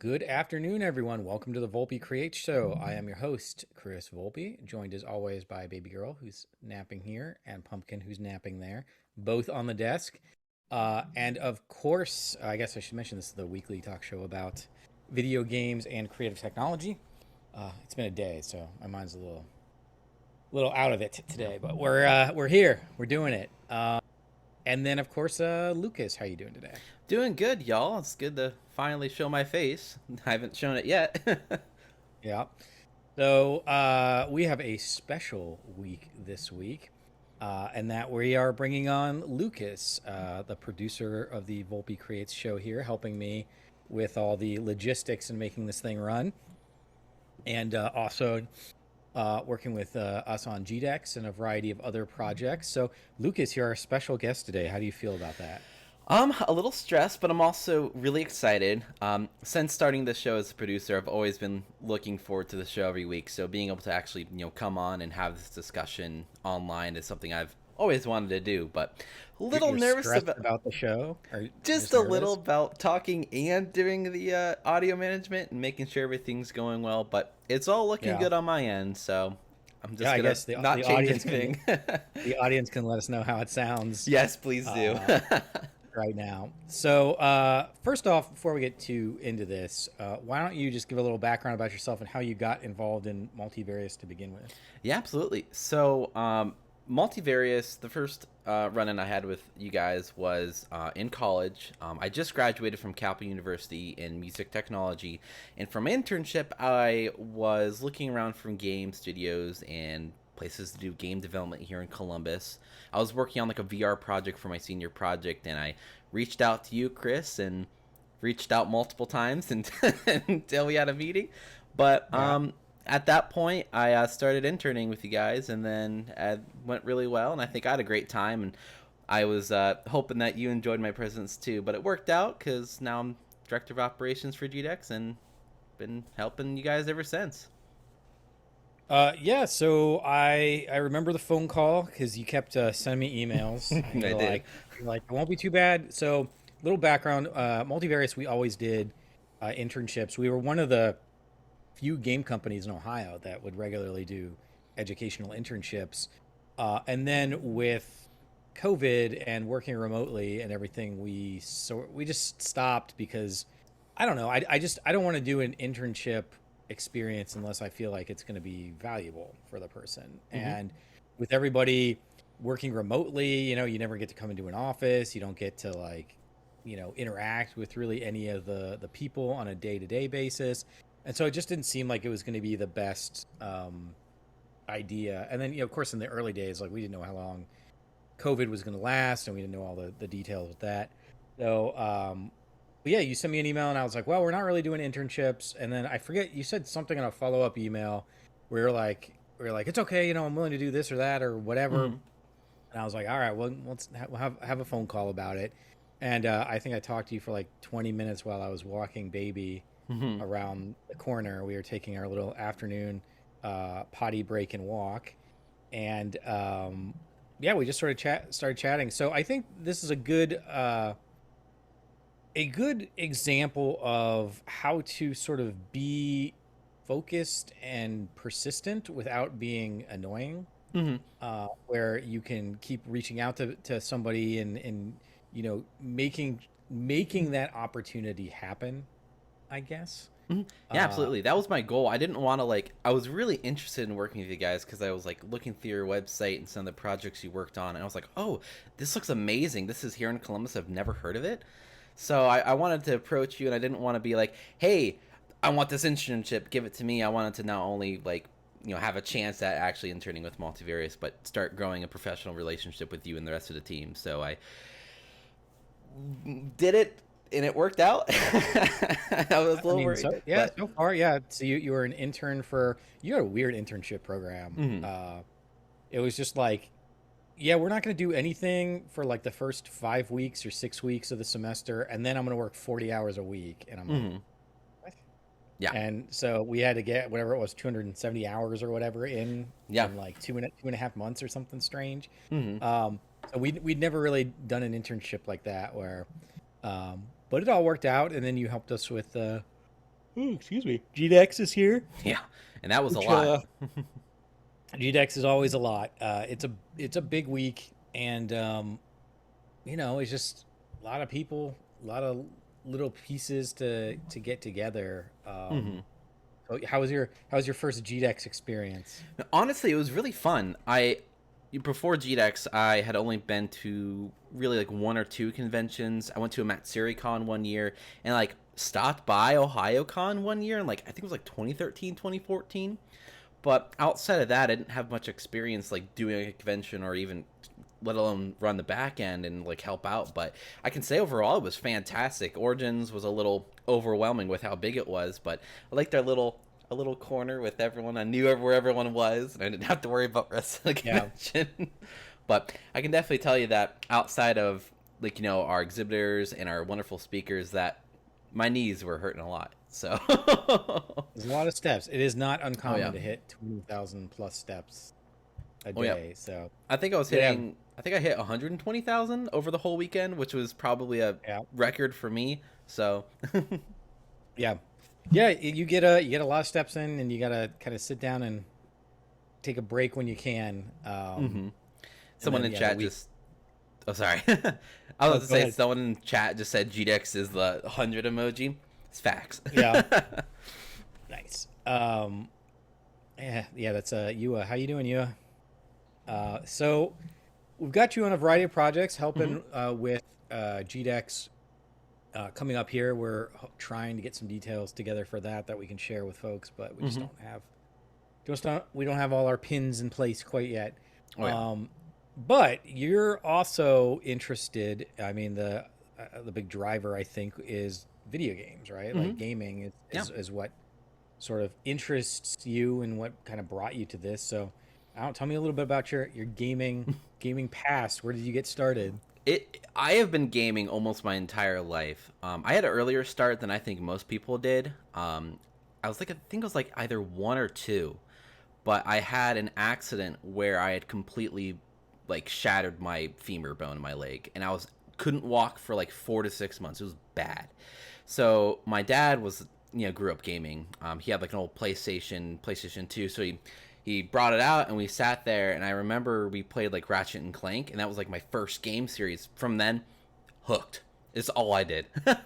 Good afternoon, everyone. Welcome to the Volpe Create Show. I am your host, Chris Volpe, joined as always by Baby Girl, who's napping here, and Pumpkin, who's napping there, both on the desk. And of course, I guess I should mention this is the weekly talk show about video games and creative technology. It's been a day, so my mind's a little out of it today, but we're here, we're doing it. And then of course, Lucas, how you doing today? Doing good, y'all. It's good to finally show my face. I haven't shown it yet. Yeah. So we have a special week this week, and that we are bringing on Lucas, the producer of the Volpe Creates show here, helping me with all the logistics and making this thing run, and also working with us on GDEX and a variety of other projects. So Lucas, you're our special guest today. How do you feel about that? I'm a little stressed, but I'm also really excited. Since starting this show as a producer, I've always been looking forward to the show every week. So being able to actually, come on and have this discussion online is something I've always wanted to do. But a little You're nervous stressed about the show, or just just a little nervous? about talking and doing the audio management and making sure everything's going well. But it's all looking Yeah. good on my end, so I'm Yeah, just I gonna guess the not the change audience can anything. the audience can let us know how it sounds Yes, please do. uh, right now. So, first off, before we get too into this, why don't you just give a little background about yourself and how you got involved in multivarious to begin with? Yeah, absolutely. So, Multivarious, the first run-in I had with you guys was in college. I just graduated from Capitol University in music technology, and from my internship, I was looking around from game studios and places to do game development here in Columbus. I was working on like a VR project for my senior project, and I reached out to you, Chris, and reached out multiple times until we had a meeting. But Yeah. at that point, I started interning with you guys, and then it went really well, and I think I had a great time, and I was hoping that you enjoyed my presence too, but it worked out because now I'm director of operations for GDEX and been helping you guys ever since. Yeah, so I remember the phone call because you kept sending me emails, and I did. you're like, it won't be too bad. So, little background: multivarious, we always did internships. We were one of the few game companies in Ohio that would regularly do educational internships. And then with COVID and working remotely and everything, we just stopped because I don't know. I don't want to do an internship experience unless I feel like it's going to be valuable for the person. Hmm. And with everybody working remotely, you never get to come into an office. You don't get to interact with really any of the people on a day-to-day basis. And so it just didn't seem like it was going to be the best idea. And then, of course, in the early days, like we didn't know how long COVID was going to last, and we didn't know all the details with that. So, but yeah, you sent me an email, and I was like, well, we're not really doing internships. And then I forget you said something in a follow-up email where you're like, it's okay, I'm willing to do this or that or whatever. Hmm. And I was like, all right, well, we'll have a phone call about it. And I think I talked to you for like 20 minutes while I was walking baby Hmm. around the corner. We were taking our little afternoon potty break and walk, and yeah, we just sort of started chatting. So I think this is a good example of how to sort of be focused and persistent without being annoying, Hmm. where you can keep reaching out to somebody and making that opportunity happen, I guess. Hmm. Yeah, Uh, absolutely. That was my goal. I didn't want to I was really interested in working with you guys because I was like looking through your website and some of the projects you worked on, and I was like, oh, this looks amazing. This is here in Columbus. I've never heard of it. So I wanted to approach you, and I didn't want to be like, hey, I want this internship. Give it to me. I wanted to not only have a chance at actually interning with Multivarious, but start growing a professional relationship with you and the rest of the team. So I did it, and it worked out. I was a I little mean, worried, so yeah, but so far, yeah. So you were an intern you had a weird internship program. mhm. It was just like, yeah, we're not going to do anything for like the first 5 weeks or 6 weeks of the semester, and then I'm going to work 40 hours a week. And I'm like, Mhm. what? Yeah. And so we had to get whatever it was, 270 hours or whatever Yeah. in like two and a half months or something strange. Mhm. So we'd never really done an internship like that where, but it all worked out. And then you helped us with Ooh, excuse me. GDEX is here, Yeah, and that was a which lot. GDEX is always a lot. It's a big week, and it's just a lot of people, a lot of little pieces to get together. Hmm. So how was your first GDEX experience? Honestly, it was really fun. Before GDEX, I had only been to really like one or two conventions. I went to a MatsuriCon one year and like stopped by OhioCon one year, and like I think it was like 2013, 2014. But outside of that, I didn't have much experience like doing a convention or even let alone run the back end and like help out. But I can say overall it was fantastic. Origins was a little overwhelming with how big it was, but I liked our little a little corner with everyone. I knew where everyone was, and I didn't have to worry about the rest of the Yeah, convention. But I can definitely tell you that outside of like our exhibitors and our wonderful speakers, that my knees were hurting a lot. So, there's a lot of steps. It is not oh uncommon yeah, to hit 20,000 plus steps a oh yeah. day. So I think I was you have hitting. I think I hit 120,000 over the whole weekend, which was probably a yeah. record for me. So, Yeah, yeah. You get a lot of steps in, and you gotta kind of sit down and take a break when you can. hmm And someone then in yeah, the chat week. just. Oh, sorry. I was Oh, about to go say ahead. someone in chat just said GDEX is the 100 emoji. It's facts. Yeah, nice. Yeah. That's Yua. How you doing, Yua? So we've got you on a variety of projects Hmm. helping with GDEX coming up here. We're trying to get some details together for that we can share with folks, but we just Hmm. don't have we don't have all our pins in place quite yet. Oh yeah. Um, but you're also interested. I mean, the big driver I think is video games, right? Like Hmm. gaming is, Yeah. is what sort of interests you and what kind of brought you to this. So, I don't tell me a little bit about your gaming past. Where did you get started? I have been gaming almost my entire life. I had an earlier start than I think most people did. I was like, I think it was like either one or two, but I had an accident where I had completely like shattered my femur bone in my leg, and I was couldn't walk for like 4 to 6 months. It was bad. So my dad was grew up gaming. He had like an old PlayStation 2, so he brought it out and we sat there, and I remember we played like Ratchet and Clank, and that was like my first game series. From then, hooked. It's all I did, and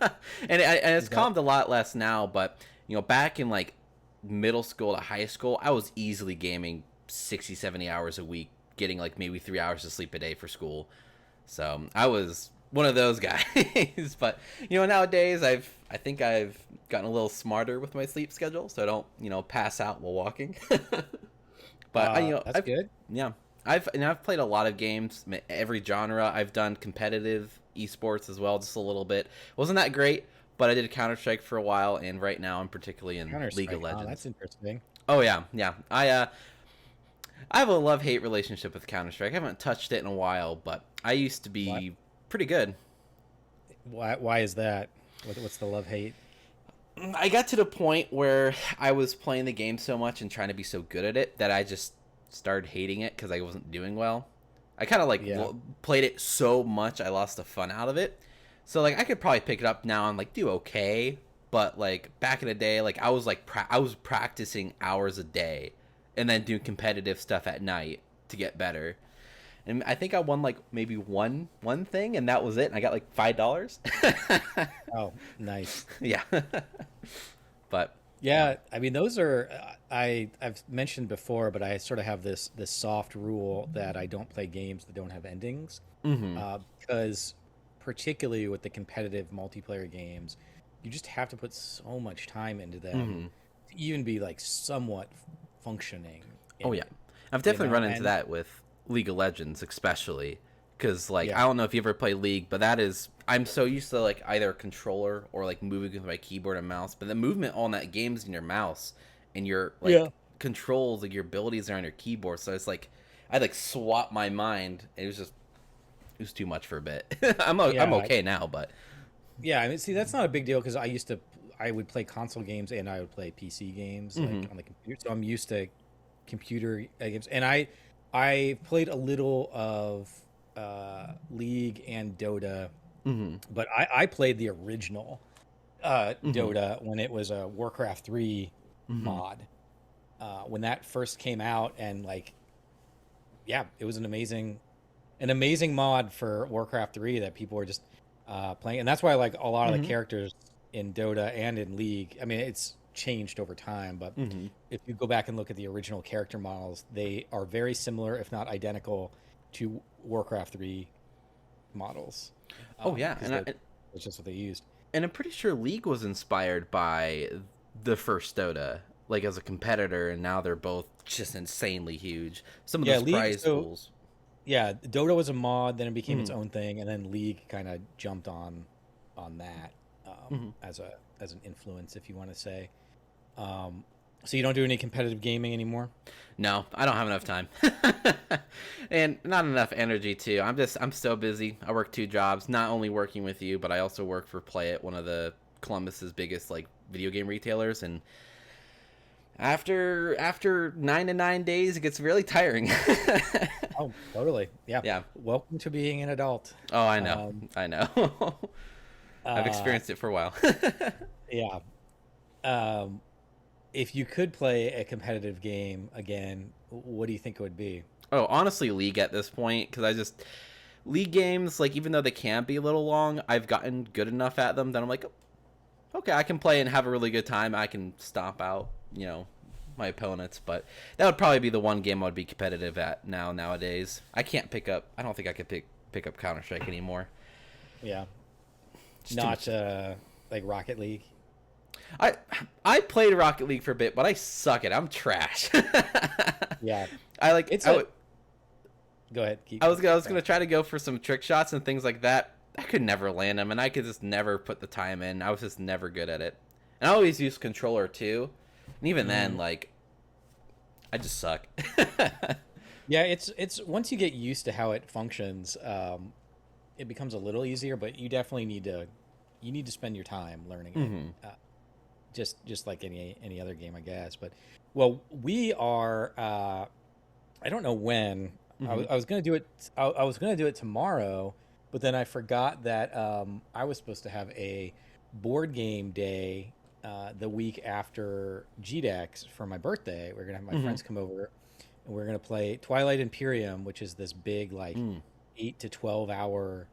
it's Is that calmed a lot less now. But back in like middle school to high school, I was easily gaming 60, 70 hours a week, getting like maybe 3 hours of sleep a day for school. So I was one of those guys. But nowadays I think I've gotten a little smarter with my sleep schedule, so I don't pass out while walking. But that's I've good. yeah, I've played a lot of games, every genre. I've done competitive esports as well, just a little bit. Wasn't that great, but I did Counter Strike for a while, and right now I'm particularly in Counter League of Strike. Oh, that's Legends. interesting. Oh yeah, yeah. I have a love hate relationship with Counter Strike. I haven't touched it in a while, but I used to What? be pretty good. Why is that? What's the love hate? I got to the point where I was playing the game so much and trying to be so good at it that I just started hating it because I wasn't doing well. I kind of like Yeah. played it so much I lost the fun out of it. So like I could probably pick it up now and like do okay, but like back in the day, like I was like I was practicing hours a day and then doing competitive stuff at night to get better. And I think I won like maybe one thing, and that was it. And I got like $5. Oh, nice. Yeah. But yeah. Yeah, I mean those are I've mentioned before, but I sort of have this soft rule that I don't play games that don't have endings, Mm-hmm. because particularly with the competitive multiplayer games, you just have to put so much time into them Mm-hmm. to even be like somewhat functioning Oh in yeah, it, I've definitely run into and that with League of Legends, especially because like I yeah, don't know if you ever play League, but that is I'm so used to like either a controller or like moving with my keyboard and mouse. But the movement on that game's in your mouse and your yeah, like controls, like your abilities are on your keyboard. So it's like I like swap my mind. It was too much for a bit. I'm yeah, okay now, but yeah. I mean, see, that's not a big deal because I would play console games and I would play PC games like hmm on the computer, so I'm used to computer games, and I played a little of League and Dota, hmm but I played the original. Mm-hmm. Dota when it was a Warcraft 3 Mm-hmm. mod. When that first came out, and like, yeah, it was an amazing mod for Warcraft 3 that people were just playing, and that's why like a lot of the Mm-hmm. characters in Dota and in League, I mean, it's changed over time, but Mm-hmm. if you go back and look at the original character models, they are very similar, if not identical, to Warcraft 3 models, Oh yeah, because that's just what they used. and I'm pretty sure League was inspired by the first Dota, like as a competitor, and now they're both just insanely huge. Some of Yeah, those League. prize So pools. yeah, Dota was a mod, then it became its Mm-hmm. own thing, and then League kind of jumped on that Mm-hmm. as an influence, if you want to say. Um, so you don't do any competitive gaming anymore? No, I don't have enough time, and not enough energy too. I'm so busy. I work two jobs. Not only working with you, but I also work for Play It, one of the Columbus's biggest like video game retailers. And after 9 to 9 days, it gets really tiring. Oh, totally. Yeah. Yeah. Welcome to being an adult. Oh, I know. Um, I know. I've uh, experienced it for a while. yeah. Um, if you could play a competitive game again, what do you think it would be? Oh, honestly, League at this point, because League games, like, even though they can be a little long, I've gotten good enough at them that I'm like, okay, I can play and have a really good time. I can stomp out, my opponents. But that would probably be the one game I would be competitive at nowadays. I can't pick up. I don't think I could pick up Counter Strike anymore. Yeah. Just too Not much. like Rocket League. I I played Rocket League for a bit, but I suck at it. I'm trash. Yeah. I like. It's a Go ahead. I was gonna try to go for some trick shots and things like that. I could never land them, and I could just never put the time in. I was just never good at it. And I always use controller too, and even then, Mhm. like, I just suck. Yeah, it's once you get used to how it functions, it becomes a little easier, but you definitely need to spend your time learning it. Hmm. Just like any other game, I guess. But well, we are. I don't know when. Hmm. I was gonna do it. I was gonna do it tomorrow, but then I forgot that I was supposed to have a board game day the week after GDEX for my birthday. We're gonna have my Hmm. friends come over, and we're gonna play Twilight Imperium, which is this big like Mm. 8 to 12 hour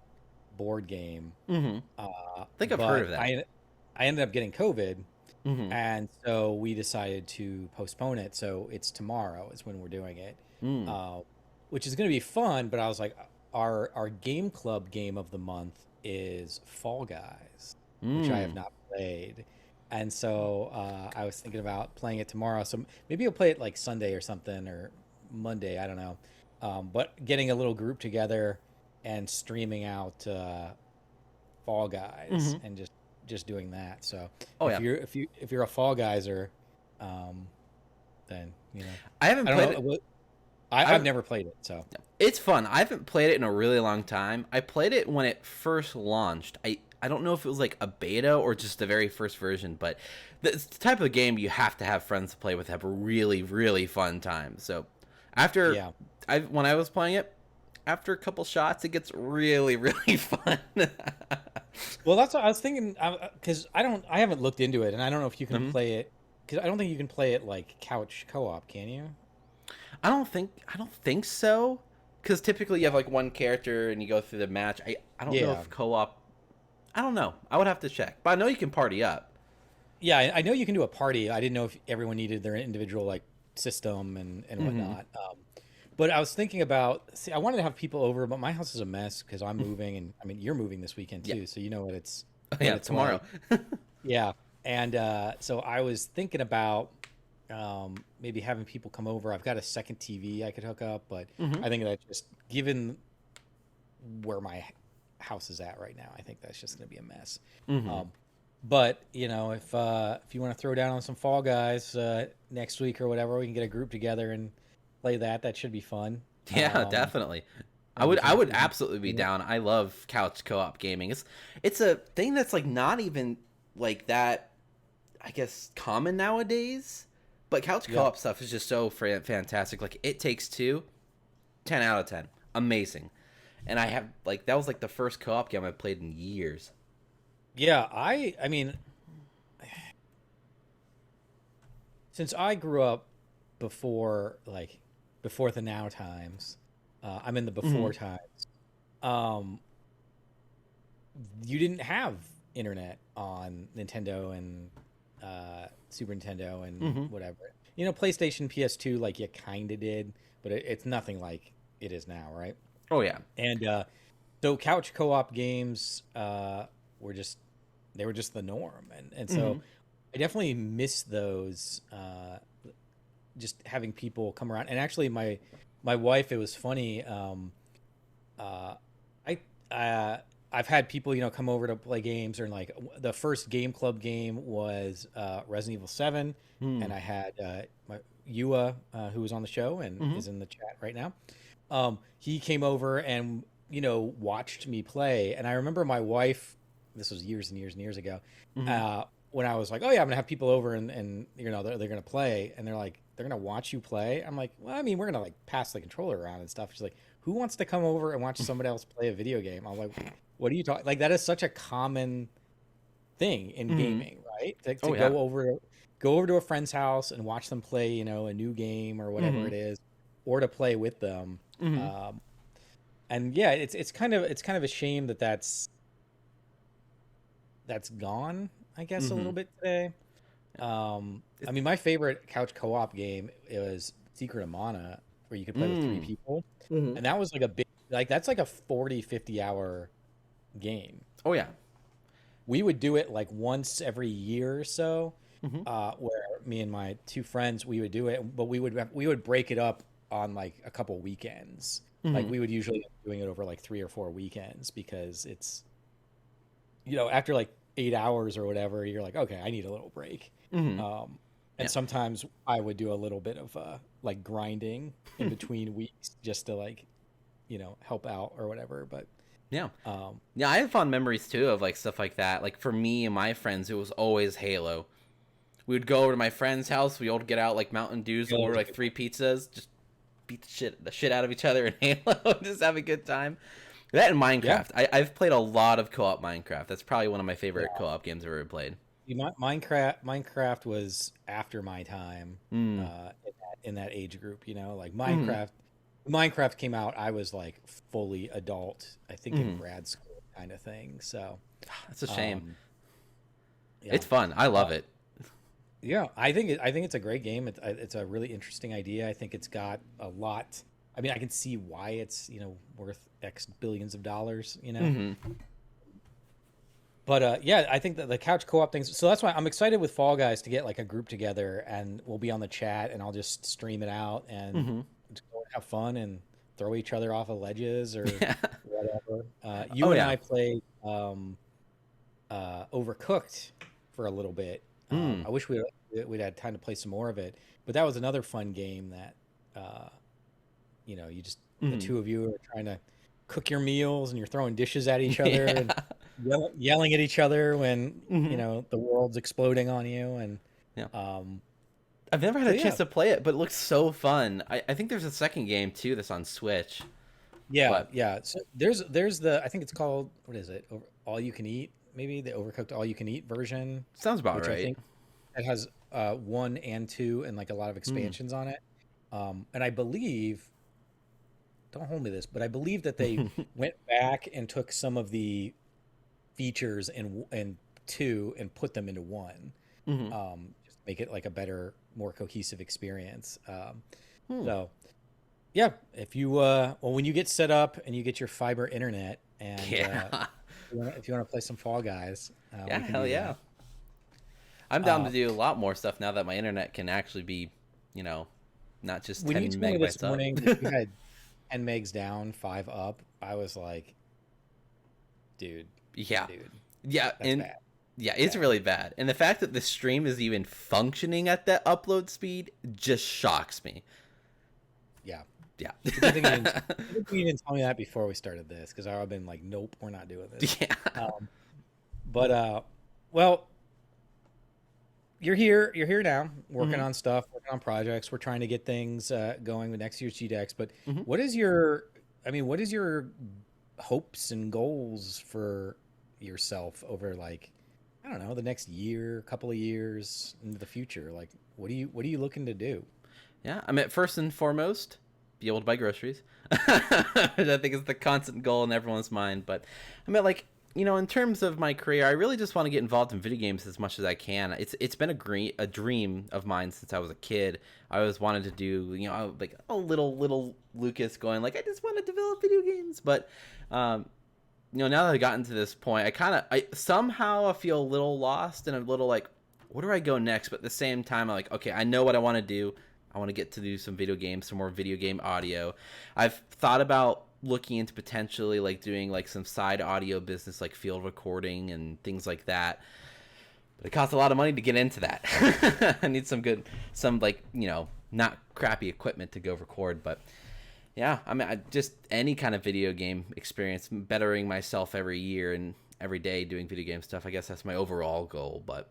board game. Hmm. I think I've heard But of that. I ended up getting COVID, Hmm. and so we decided to postpone it. So it's tomorrow is when we're doing it, Mm. uh, which is going to be fun. But I was like, our game club game of the month is Fall Guys, which I have Mm. not played, and so I was thinking about playing it tomorrow. So maybe I'll play it like Sunday or something, or Monday. I don't know. But getting a little group together and streaming out Fall Guys Hmm. and just doing that. So Oh yeah, if you're a Fall Guyser, um, then I haven't I don't played know it. what I've I never played it. So It's fun. I haven't played it in a really long time. I played it when it first launched. I don't know if it was like a beta or just the very first version, but it's the type of game you have to have friends to play with, have a really, really fun time. So after yeah. when I was playing it, after a couple shots, it gets really, really fun. Well, that's what I was thinking because I haven't looked into it, and I don't know if you can Hmm. play it because I don't think you can play it like couch co-op, can you? I don't think so. Because typically you have like one character and you go through the match. I don't know Yeah. if co-op. I don't know. I would have to check, but I know you can party up. Yeah, I know you can do a party. I didn't know if everyone needed their individual like system and Hmm. whatnot. But I was thinking about, see, I wanted to have people over, but my house is a mess because I'm moving, and I mean you're moving this weekend Yeah. too, so you know what Yeah. it's Tomorrow. like. Yeah, and so I was thinking about maybe having people come over. I've got a second TV I could hook up, but Hmm. I think that just given where my house is at right now, I think that's just going to be a mess. Hmm. Um, but if you want to throw down on some Fall Guys next week or whatever, we can get a group together and play that. That should be fun. Yeah, definitely. I And would I would we can absolutely be stream it. down. I love couch co-op gaming. It's a thing that's like not even like that, I guess, common nowadays. But couch Yeah, co-op stuff is just so fantastic. Like It Takes Two, 10 out of 10. Amazing. And I have like that was like the first co-op game I played in years. yeah. I mean, since I grew up before before the now times, I'm in the Mm-hmm. before times. Um, you didn't have internet on Nintendo and Super Nintendo and Mm-hmm. whatever. You know, PlayStation, PS2, like you kind of did, but it's nothing like it is now, right? Oh yeah. And so couch co-op games were just they were just the norm, and Mm-hmm. so I definitely miss those. Just having people come around, and actually, my wife. It was funny. Uh, I I've had people come over to play games, or like the first game club game was Resident Evil 7, and I had my Yua who was on the show and Mm-hmm. is in the chat right now. He came over and watched me play, and I remember my wife. This was years and years and years ago. Mm-hmm. Uh, when I was like, "Oh yeah, I'm gonna have people over, and they're gonna play," and they're like, "They're gonna watch you play." I'm like, "Well, I mean, we're gonna like pass the controller around and stuff." She's like, "Who wants to come over and watch somebody else play a video game?" I'm like, "What are you talking?" Like that is such a common thing in Mm-hmm. gaming, right? To Oh yeah. go over to a friend's house and watch them play, a new game or whatever Mm-hmm. it is, or to play with them. Mm-hmm. Um, and yeah, it's kind of a shame that that's gone, I guess, a Mm-hmm. little bit today. I mean, my favorite couch co-op game was Secret of Mana, where you could play with three Mm. people, Mm-hmm. and that was like a big, like that's like a 40-50 hour game. Oh yeah. We would do it like once every year or so, Mm-hmm. where me and my two friends we would do it, but we would break it up on like a couple weekends. Like Mm-hmm. we would usually end up doing it over like 3 or 4 weekends because it's after like 8 hours or whatever, you're like, okay, I need a little break. Mm-hmm. Um, and Yeah. sometimes I would do a little bit of like grinding in between weeks just to like help out or whatever. But Yeah. um, Yeah, I have fond memories too of like stuff like that. Like for me and my friends, it was always Halo. We would go over to my friend's house. We would get out like Mountain Dews, Halo order was a like good three one. pizzas, just beat the shit out of each other in Halo, just have a good time. That and Yeah, Minecraft. I've played a lot of co-op Minecraft. That's probably one of my favorite yeah. co-op games I've ever played. Minecraft was after my time Mm. in that age group. Like Mm. Minecraft came out. I was like fully adult. I think in Mm. grad school kind of thing. So That's a shame. um, yeah. It's fun. I Uh, love it. Yeah, I think it's a great game. It's a really interesting idea. I think it's got a lot. I mean, I can see why it's worth X billions of dollars. Mm-hmm. But yeah, I think that the couch co-op things. So that's why I'm excited with Fall Guys to get like a group together, and we'll be on the chat, and I'll just stream it out and Mm-hmm. just go and have fun and throw each other off of ledges or Yeah. whatever. You Oh and yeah. I played Overcooked for a little bit. Mm. I wish we'd had time to play some more of it, but that was another fun game that uh, you just the Mm-hmm. two of you are trying to cook your meals and you're throwing dishes at each other Yeah. and yelling at each other when Mm-hmm. the world's exploding on you and Yeah. um, I've never had so a yeah, chance to play it, but it looks so fun. I think there's a second game too that's on Switch. yeah, But yeah. So there's the I think it's called what is it? All you can eat, maybe the Overcooked all you can eat version, sounds about which I right. think it has one and two and like a lot of Mm. expansions on it. And I believe, don't hold me to this, but I believe that they went back and took some of the features in two and put them into one. Hmm. Just make it like a better, more cohesive experience. Hmm. So yeah, if you well, when you get set up and you get your fiber internet, and Yeah. if you want to play some Fall Guys, Yeah, we can hell do yeah. that. I'm down to Uh, do a lot more stuff now that my internet can actually be, you know, not just when you 10 told me this megabytes up. morning that you had 10 megs down, 5 up, I was like, dude, Yeah. dude, Yeah, that's and bad. yeah, That's it's bad. really bad. And the fact that the stream is even functioning at that upload speed just shocks me. Yeah. Yeah. It's a good thing you didn't tell me that before we started this, because I would have been like, nope, we're not doing this. Yeah. Um, but well, you're here now, working Hmm. on stuff, working on projects. We're trying to get things going with next year's GDEX. But Hmm. what is your hopes and goals for yourself over like, I don't know, the next year, couple of years into the future? Like, what are you looking to do? Yeah, I mean, first and foremost, be able to buy groceries. I think is the constant goal in everyone's mind. But I mean, like, in terms of my career, I really just want to get involved in video games as much as I can. It's been a dream of mine since I was a kid. I always wanted to do, like a little Lucas going like, I just want to develop video games. But now that I've gotten to this point, I somehow I feel a little lost and a little like, where do I go next? But at the same time, I'm like, okay, I know what I want to do. I want to get to do some video games, some more video game audio. I've thought about looking into potentially like doing like some side audio business, like field recording and things like that. But it costs a lot of money to get into that. I need some like, not crappy equipment to go record. But yeah, I mean, just any kind of video game experience, bettering myself every year and every day doing video game stuff. I guess that's my overall goal. But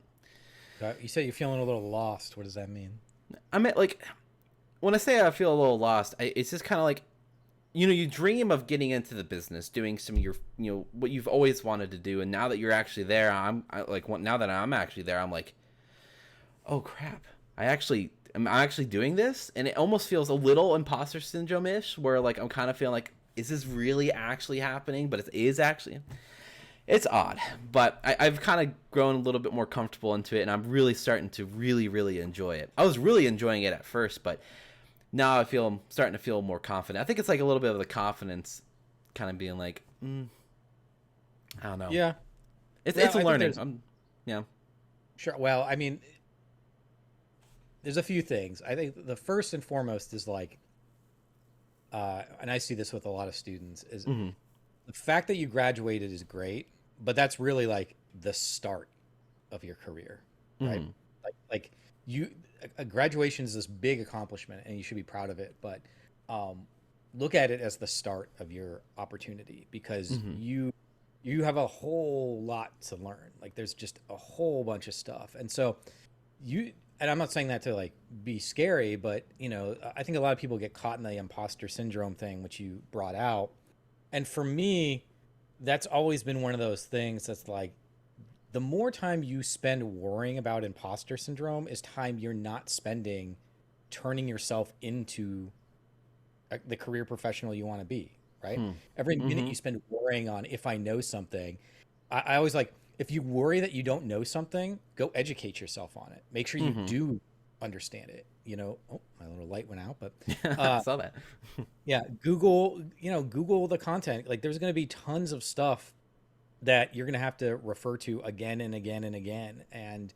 You say you're feeling a little lost. What does that mean? I mean, like, when I say I feel a little lost, it's just kind of like, you dream of getting into the business, doing some of your, what you've always wanted to do, and now that you're actually there, now that I'm actually there, I'm like, oh crap, I'm actually doing this, and it almost feels a little imposter syndrome-ish, where like I'm kind of feeling like, is this really actually happening? But it is actually. It's odd, but I've kind of grown a little bit more comfortable into it, and I'm really starting to really, really enjoy it. I was really enjoying it at first, but now I'm starting to feel more confident. I think it's like a little bit of the confidence kind of being like, I don't know. Yeah. It's I think learning. Yeah. Sure. Well, I mean, there's a few things. I think the first and foremost is like, and I see this with a lot of students, is Mm-hmm. the fact that you graduated is great, but that's really like the start of your career, right? Mm-hmm. Like a graduation is this big accomplishment, and you should be proud of it. But look at it as the start of your opportunity, because Mm-hmm. you have a whole lot to learn. Like there's just a whole bunch of stuff, and so and I'm not saying that to like be scary, but I think a lot of people get caught in the imposter syndrome thing, which you brought out. And for me, that's always been one of those things that's like, the more time you spend worrying about imposter syndrome is time you're not spending turning yourself into the career professional you want to be, right? Hmm. Every minute Mm-hmm. you spend worrying on if I know something, I always like, if you worry that you don't know something, go educate yourself on it. Make sure you Mm-hmm. do understand it. Oh, my little light went out, but I saw that. yeah, Google the content. Like there's going to be tons of stuff that you're going to have to refer to again and again and again. And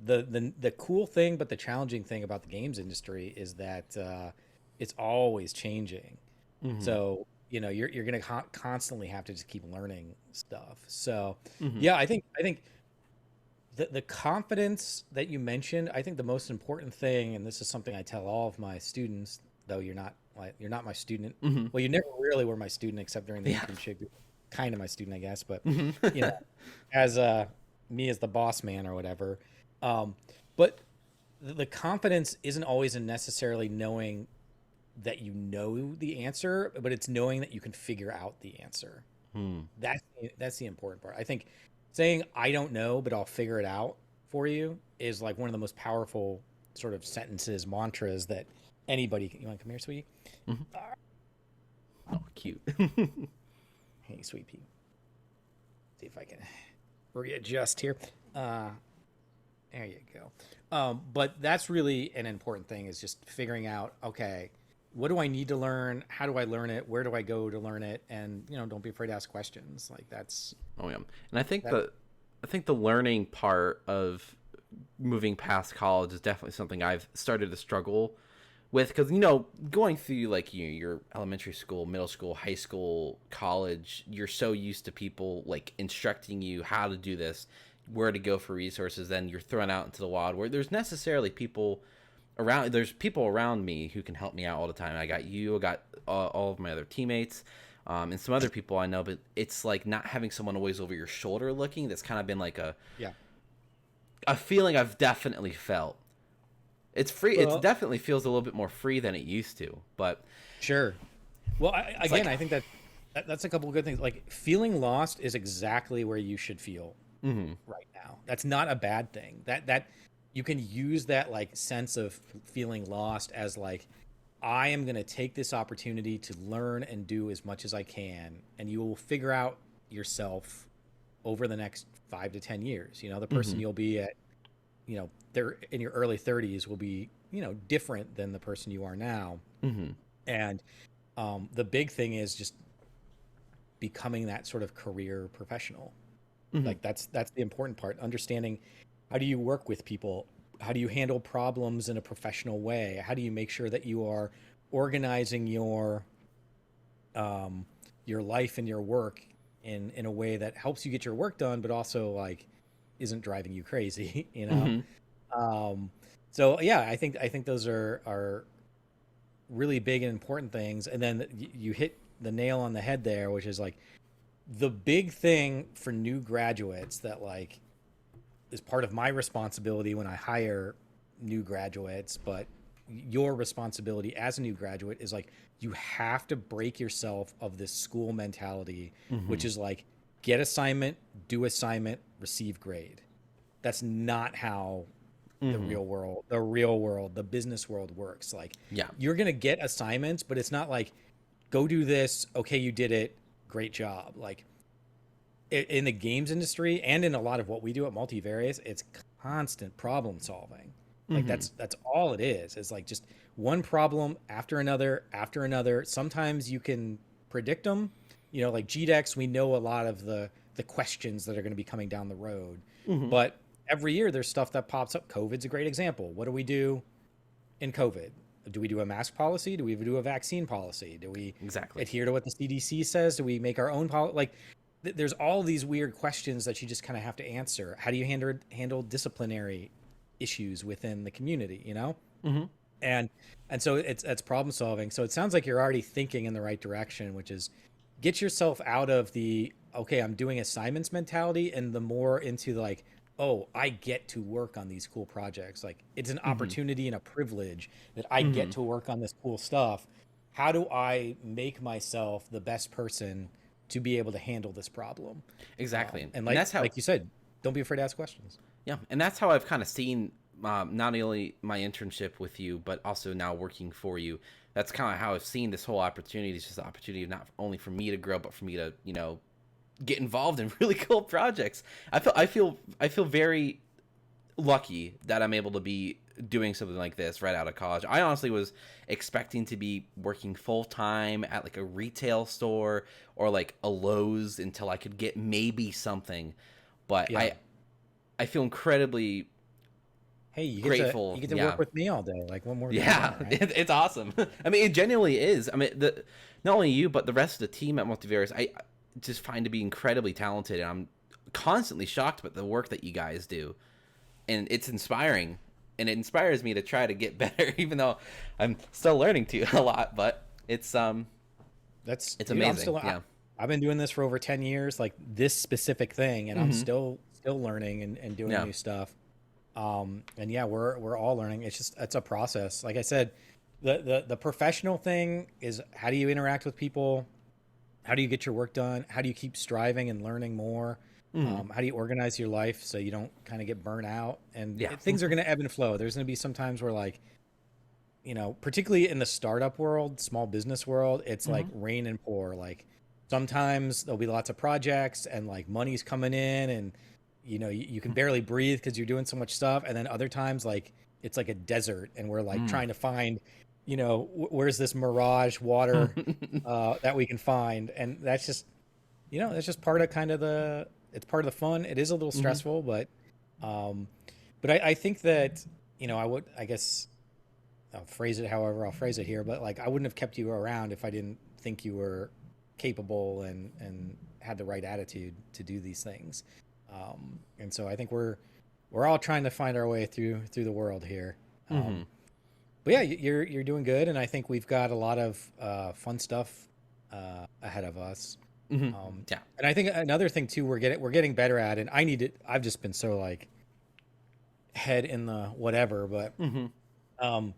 the cool thing, but the challenging thing about the games industry is that it's always changing. Mm-hmm. So you're going to constantly have to just keep learning stuff. So Mm-hmm. yeah, I think the confidence that you mentioned, I think the most important thing, and this is something I tell all of my students, though you're not my student. Mm-hmm. Well, you never really were my student except during the Yeah. internship. You're kind of my student, I guess, but Mm-hmm. you know, as me as the boss man or whatever. But the confidence isn't always in necessarily knowing that you know the answer, but it's knowing that you can figure out the answer. Hmm. That's the important part. I think saying I don't know, but I'll figure it out for you is like one of the most powerful sort of sentences, mantras that anybody can. You want to come here, sweetie? Mhm. Oh, cute. Hey, sweet pea. See if I can readjust here. There you go. But that's really an important thing, is just figuring out, okay, what do I need to learn? How do I learn it? Where do I go to learn it? And don't be afraid to ask questions. Like that's Oh yeah, and I think that. the learning part of moving past college is definitely something I've started to struggle with, because going through like your elementary school, middle school, high school, college, you're so used to people like instructing you how to do this, where to go for resources. Then you're thrown out into the wild where there's people around me who can help me out all the time. I got you, I got all of my other teammates, and some other people I know, but it's like not having someone always over your shoulder looking. That's kind of been like Yeah. a feeling I've definitely felt. It's free. It Well, definitely feels a little bit more free than it used to, but sure. Well, it's again, like, I think that's a couple of good things. Like feeling lost is exactly where you should feel Hmm. right now. That's not a bad thing. That you can use that like sense of feeling lost as like, I am going to take this opportunity to learn and do as much as I can, and you will figure out yourself over the next 5 to 10 years. The person Hmm. you'll be at, they're in your early 30s will be, different than the person you are now. Hmm. And the big thing is just becoming that sort of career professional. Hmm. Like that's the important part. Understanding, how do you work with people? How do you handle problems in a professional way? How do you make sure that you are organizing um, your life and your work in a way that helps you get your work done, but also like isn't driving you crazy, you know? Hmm. Um, so yeah, I think those are really big and important things. And then you hit the nail on the head there, which is like the big thing for new graduates that like is part of my responsibility when I hire new graduates, but your responsibility as a new graduate is like, you have to break yourself of this school mentality, which Hmm. is like, get assignment, do assignment, receive grade. That's not how Hmm. the real world, the business world works. Like, Yeah. you're going to get assignments, but it's not like, go do this, okay, you did it, great job. Like, in the games industry and in a lot of what we do at multivarious, it's constant problem solving. Like, Hmm. that's all it is. It's like just one problem after another after another. Sometimes you can predict them. Like GDEX, we know a lot of the questions that are going to be coming down the road. Hmm. But every year there's stuff that pops up. COVID's a great example. What do we do in COVID? Do we do a mask policy? Do we do a vaccine policy? Do we Exactly. adhere to what the CDC says? Do we make our own policy? Like, there's all these weird questions that you just kind of have to answer. How do you handle disciplinary issues within the community? Hmm. And so it's problem solving. So it sounds like you're already thinking in the right direction, which is get yourself out of the, okay, I'm doing assignments mentality, and the more into like, oh, I get to work on these cool projects. Like, it's an Hmm. opportunity and a privilege that I get Hmm. to work on this cool stuff. How do I make myself the best person to be able to handle this problem? Exactly. And And like that's how, like you said, don't be afraid to ask questions. yeah, and that's how I've kind of seen not only my internship with you, but also now working for you. That's kind of how I've seen this whole opportunity. It's just an opportunity not only for me to grow, but for me to, get involved in really cool projects. I feel very lucky that I'm able to be doing something like this right out of college. I honestly was expecting to be working full time at like a retail store or like a Lowe's until I could get maybe something. But Yeah. I feel incredibly Hey, you grateful. get to work Yeah. with me all day. Like, what more could you Yeah, want, right? it's awesome. I mean, it genuinely is. I mean, not only you, but the rest of the team at Multivarious, I just find to be incredibly talented, and I'm constantly shocked by the work that you guys do, and it's inspiring, and it inspires me to try to get better, even though I'm still learning to a lot. But That's it's dude. amazing. Yeah. I've been doing this for over 10 years, like this specific thing, and I'm Hmm. still learning and doing Yeah. new stuff. And yeah, we're all learning. It's a process. Like I said, the professional thing is, how do you interact with people? How do you get your work done? How do you keep striving and learning more? Hmm. How do you organize your life so you don't kind of get burnt out? And Yeah. things are going to ebb and flow. There's going to be some times where, like, particularly in the startup world, small business world, it's like Hmm. rain and pour. Like, sometimes there'll be lots of projects and like money's coming in, and you can barely breathe because you're doing so much stuff. And then other times, like, it's like a desert, and we're like Mm. trying to find, where's this mirage water that we can find. And that's just part of kind of it's part of the fun. It is a little Hmm. stressful, um, but I think that, I guess I'll phrase it however I'll phrase it here, but like, I wouldn't have kept you around if I didn't think you were capable and had the right attitude to do these things. And so I think we're all trying to find our way through the world here. Hmm. But yeah, you're doing good, and I think we've got a lot of fun stuff ahead of us. Hmm. Um, Yeah. and I think another thing too, we're getting better at, and I've just been so like head in the whatever, but Hmm. um,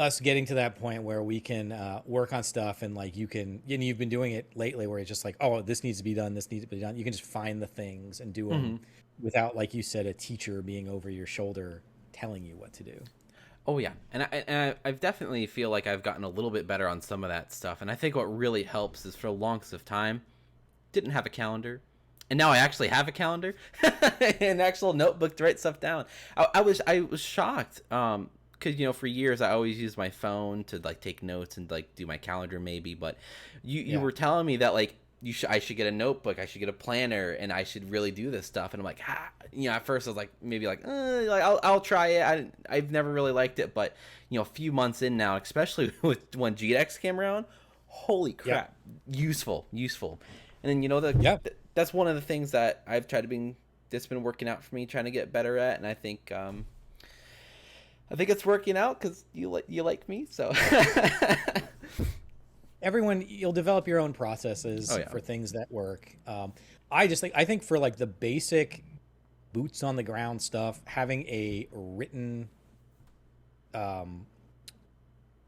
us getting to that point where we can work on stuff, and like and you've been doing it lately where it's just like, oh, this needs to be done, this needs to be done. You can just find the things and do them Hmm. without, like you said, a teacher being over your shoulder telling you what to do. Oh yeah, I've definitely feel like I've gotten a little bit better on some of that stuff, and I think what really helps is for the longest of time didn't have a calendar, and now I actually have a calendar, an actual notebook to write stuff down. I was shocked, because for years I always used my phone to like take notes and like do my calendar maybe, but you Yeah. were telling me that like I should get a notebook, I should get a planner, and I should really do this stuff. And I'm like, at first I was like, maybe like I'll try it. I've never really liked it, but a few months in now, especially with when GX came around, holy Yeah. crap, useful. And then Yeah. that's one of the things that I've tried to that's been working out for me, trying to get better at, and I think it's working out because you like me, so. Everyone, you'll develop your own processes Oh yeah. for things that work. I think for like the basic boots on the ground stuff, having a written um,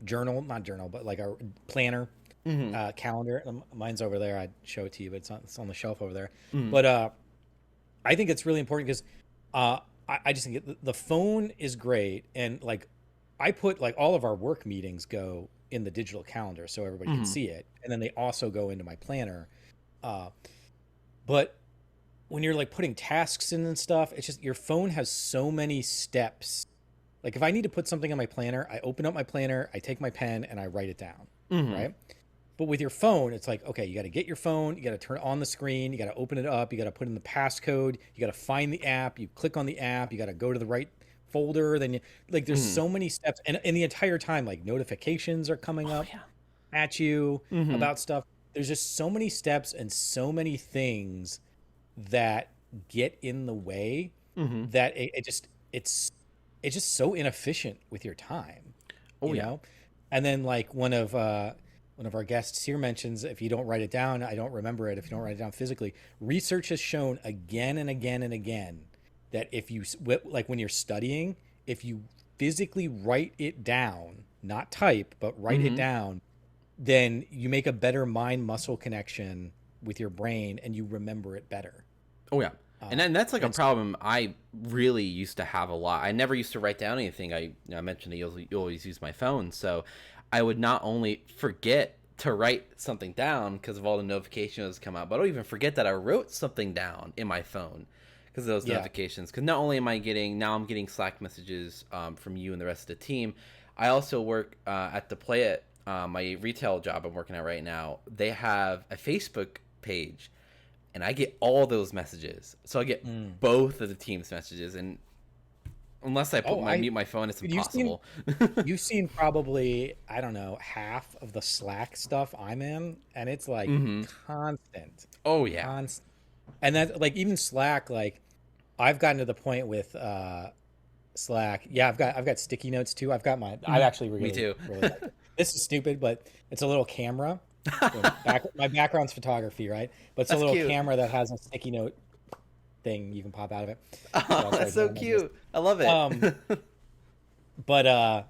journal, not journal, but like a planner, Hmm. calendar. Mine's over there. I'd show it to you, but it's on the shelf over there. Hmm. But I think it's really important because I just think the phone is great, and like I put like all of our work meetings go in the digital calendar so everybody can Hmm. see it, and then they also go into my planner. Uh, but when you're like putting tasks in and stuff, it's just your phone has so many steps. Like if I need to put something on my planner, I open up my planner, I take my pen, and I write it down, Hmm. right? But with your phone, it's like, okay, you got to get your phone, you got to turn it on the screen, you got to open it up, you got to put in the passcode, you got to find the app, you click on the app, you got to go to the right folder. Then like, there's Hmm. so many steps, and the entire time, like notifications are coming Oh up yeah. at you Hmm. about stuff. There's just so many steps and so many things that get in the way Hmm. that it's it's just so inefficient with your time, Oh you yeah. know. And then like one of our guests here mentions, if you don't write it down, I don't remember it. If you don't write it down physically, research has shown again and again and again that if you like when you're studying, if you physically write it down, not type, but write it Hmm. down, then you make a better mind muscle connection with your brain and you remember it better. Oh yeah. And Uh, then that's like a and problem I really used to have a lot. I never used to write down anything. I mentioned that you always use my phone, so I would not only forget to write something down because of all the notifications that come out, but I don't even forget that I wrote something down in my phone because of those yeah, notifications. Because not only am I getting now I'm getting Slack messages from you and the rest of the team. I also work at the Play It, my retail job I'm working at right now. They have a Facebook page, and I get all those messages. So I get mm. both of the team's messages, and unless I put Oh, my I mute my phone, it's you've seen impossible. you've seen probably, I don't know, half of the Slack stuff I'm in, and it's like Hmm. constant, Oh yeah. constant. And that like even Slack, like I've gotten to the point with Slack. Yeah, I've got sticky notes too. I Mhm. actually Me really too. really like it. This is stupid, but it's a little camera. My background's photography, right? But it's a That's little cute. camera that has a sticky note thing you can pop out of it. So Oh, I'll that's start so doing this. cute. I love it. Um, but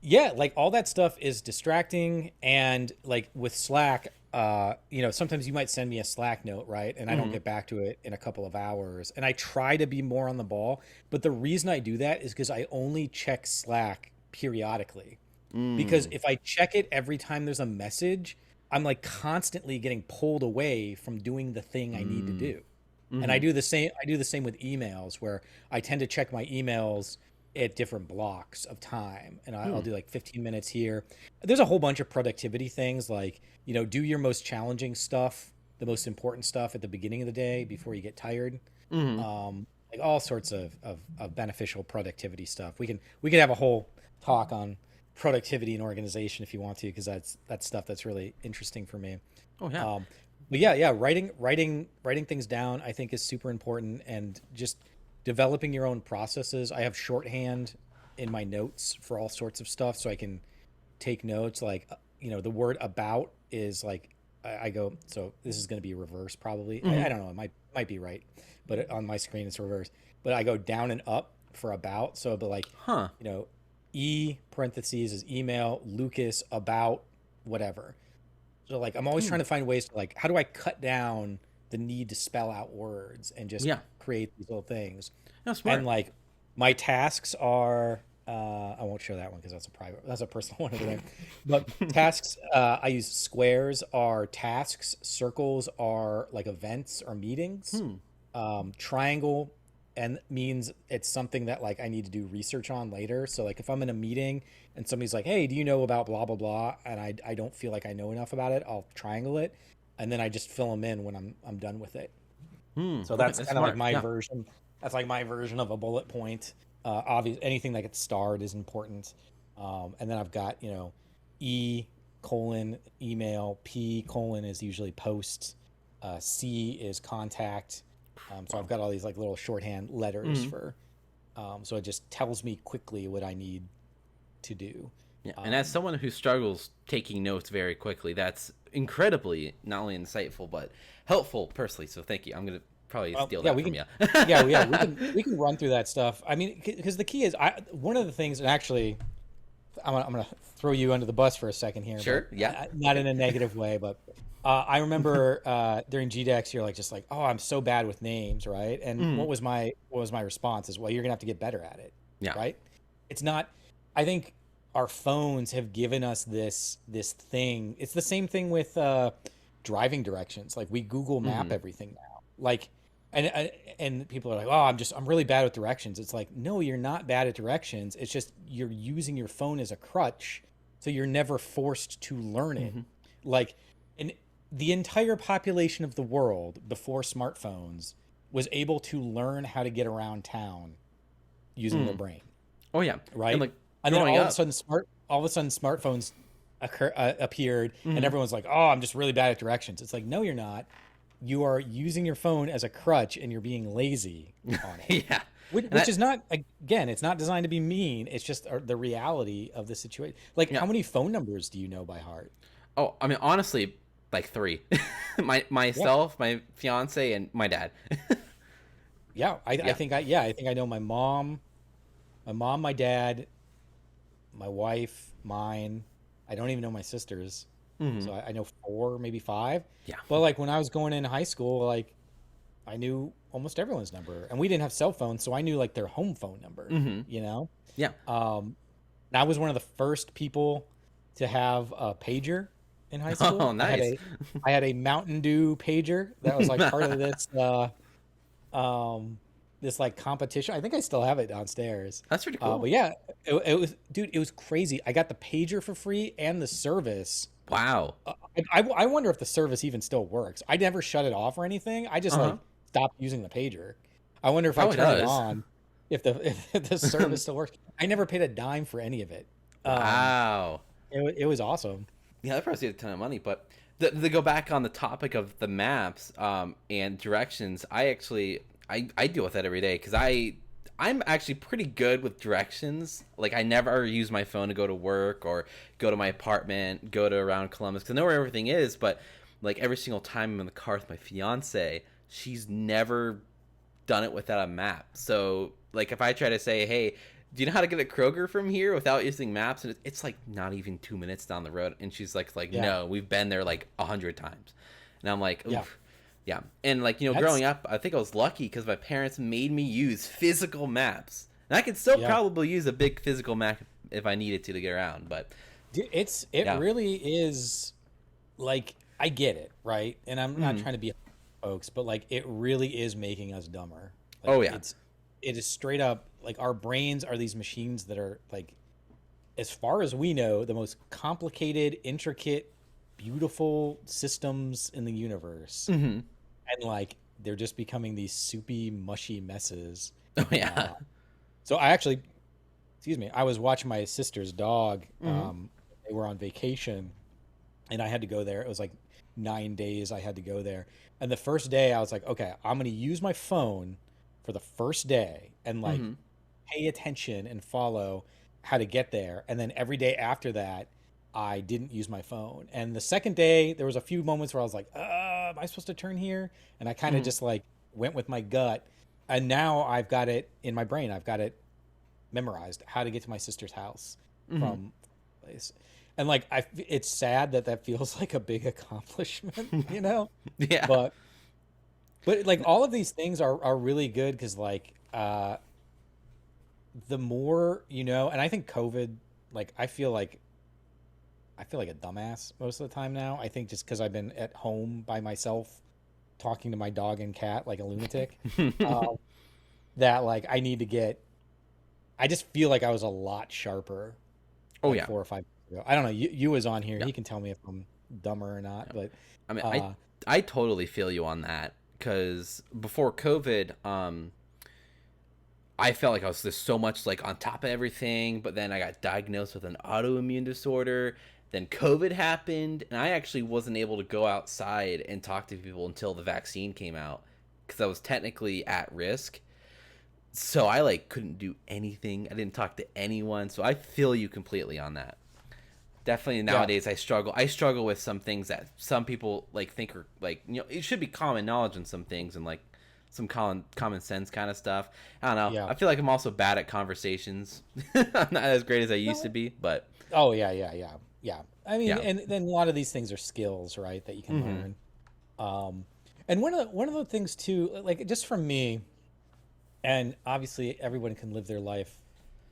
yeah, like all that stuff is distracting, and like with Slack, sometimes you might send me a Slack note, right? And I don't Hmm. get back to it in a couple of hours. And I try to be more on the ball, but the reason I do that is because I only check Slack periodically. Because Mm. if I check it every time there's a message, I'm like constantly getting pulled away from doing the thing I need to Mm. do. And Hmm. I do the same with emails, where I tend to check my emails at different blocks of time, and I'll Hmm. do like 15 minutes here. There's a whole bunch of productivity things, like do your most challenging stuff, the most important stuff at the beginning of the day before you get tired. Hmm. Like all sorts of beneficial productivity stuff. We can have a whole talk on productivity and organization if you want to, because that's stuff that's really interesting for me. Oh yeah. um, but yeah, writing things down, I think, is super important, and just developing your own processes. I have shorthand in my notes for all sorts of stuff, so I can take notes. Like the word about is like, I go, so this is going to be reverse probably. Hmm. I don't know, it might be right, but on my screen it's reverse. But I go down and up for about, so it'll be like, Huh. you know E parentheses is email, Lucas about whatever. So like I'm always Hmm. trying to find ways to like how do I cut down the need to spell out words and just Yeah. create these little things. No, And smart. like my tasks are I won't show that one because that's a personal one of the name. But tasks I use squares are tasks, circles are like events or meetings. Hmm. Triangle and means it's something that like I need to do research on later. So like if I'm in a meeting and somebody's like, "Hey, do you know about blah blah blah?" and I don't feel like I know enough about it, I'll triangle it and then I just fill them in when I'm done with it. Hmm. So Okay, that's that's kind of like smart. my Yeah. version. That's like my version of a bullet point. Obvious anything that gets starred is important. And then I've got, E colon email, P colon is usually post, C is contact. So I've Wow. got all these like little shorthand letters Hmm. for, so it just tells me quickly what I need to do. Yeah. And as Um, someone who struggles taking notes very quickly, that's incredibly not only insightful but helpful personally. So thank you. I'm gonna probably well, steal yeah, that we from can, you. yeah, we can run through that stuff. I mean, because the key is, one of the things, and actually, I'm gonna throw you under the bus for a second here, but Sure. Yeah. not in a negative way. But I remember during GDEX, you're like just like, oh, I'm so bad with names, right? And Hmm. what was my response is, well, you're gonna have to get better at it, Yeah. right? It's not. I think our phones have given us this thing. It's the same thing with driving directions. Like we Google Map Hmm. everything now. Like and people are like, "Oh, I'm really bad with directions." It's like, "No, you're not bad at directions. It's just you're using your phone as a crutch, so you're never forced to learn it." Hmm. Like, and the entire population of the world before smartphones was able to learn how to get around town using their Hmm. brain, Oh yeah. And right? like And then growing up. all of a sudden smartphones appeared and Hmm. everyone's like, "Oh, I'm just really bad at directions." It's like, "No, you're not. You are using your phone as a crutch and you're being lazy on it." Yeah. And Which that. is not, again, it's not designed to be mean. It's just the reality of the situation. Like, Yeah. how many phone numbers do you know by heart? Oh, I mean, honestly, like three. Yeah. Myself, my fiance, and my dad. Yeah. I Yeah. think I know my mom, my dad, my wife, mine. I don't even know my sisters. Hmm. So I know four, maybe five. Yeah. But like when I was going into high school, like I knew almost everyone's number. And we didn't have cell phones, so I knew like their home phone number, Hmm. you know? Yeah. Um, I was one of the first people to have a pager in high Oh, school. I had nice. a I had a Mountain Dew pager that was like part of um this like competition. I think I still have it downstairs. That's pretty But cool. yeah, it was, dude, it was crazy. I got the pager for free and the service. Wow. I wonder if the service even still works. I never shut it off or anything. I just Uh huh. like stopped using the pager. I wonder if I Probably turned it does. on, if the service still works. I never paid a dime for any of it. Um, Wow. it was awesome. Yeah, that probably saved a ton of money. But to go back on the topic of the maps and directions, I actually I deal with that every day because I'm actually pretty good with directions. Like I never use my phone to go to work or go to my apartment, go to around Columbus because I know where everything is. But like every single time I'm in the car with my fiance, she's never done it without a map. So like if I try to say, hey, do you know how to get a Kroger from here without using maps? And it's like not even 2 minutes down the road, and she's like Yeah, no, we've been there like 100 times, and I'm like, yeah. oof, yeah. And like That's growing up, I think I was lucky because my parents made me use physical maps, and I could still yeah. probably use a big physical map if I needed to get around. But It yeah, really is like I get it, right? And I'm not mm. trying to be folks, but like it really is making us dumber. Like Oh yeah, it is straight up like our brains are these machines that are like, as far as we know, the most complicated, intricate, beautiful systems in the universe. hmm. And like they're just becoming these soupy, mushy messes. Oh yeah, Uh, so I actually, excuse me, I was watching my sister's dog. hmm. They were on vacation and I had to go there. It was like 9 days I had to go there. And the first day I was like, okay, I'm going to use my phone for the first day and like Hmm. pay attention and follow how to get there. And then every day after that, I didn't use my phone. And the second day, there was a few moments where I was like, am I supposed to turn here? And I kind of Hmm. just like went with my gut. And now I've got it in my brain. I've got it memorized how to get to my sister's house Mm-hmm. from place. And like it's sad that that feels like a big accomplishment, you know? Yeah. But like all of these things are really good because like the more you know, and I think COVID, like I feel like a dumbass most of the time now. I think just because I've been at home by myself talking to my dog and cat like a lunatic, um, that like I need to get. I just feel like I was a lot sharper Oh like yeah. 4 or 5 years ago. I don't know. You was on here. Yeah. He can tell me if I'm dumber or not. Yeah. But I mean, uh, I totally feel you on that because before COVID, I felt like I was just so much like on top of everything, but then I got diagnosed with an autoimmune disorder. Then COVID happened, and I actually wasn't able to go outside and talk to people until the vaccine came out because I was technically at risk. So I like couldn't do anything. I didn't talk to anyone. So I feel you completely on that. Definitely yeah, nowadays I struggle. I struggle with some things that some people like think are like, it should be common knowledge in some things and like some common sense kind of stuff. I don't know. yeah. I feel like I'm also bad at conversations. I'm not as great as I used to No. be, but Oh yeah, yeah. I mean, yeah. and then a lot of these things are skills, right, that you can Mm-hmm. learn. Um, and one of the things too, like just from me, and obviously everyone can live their life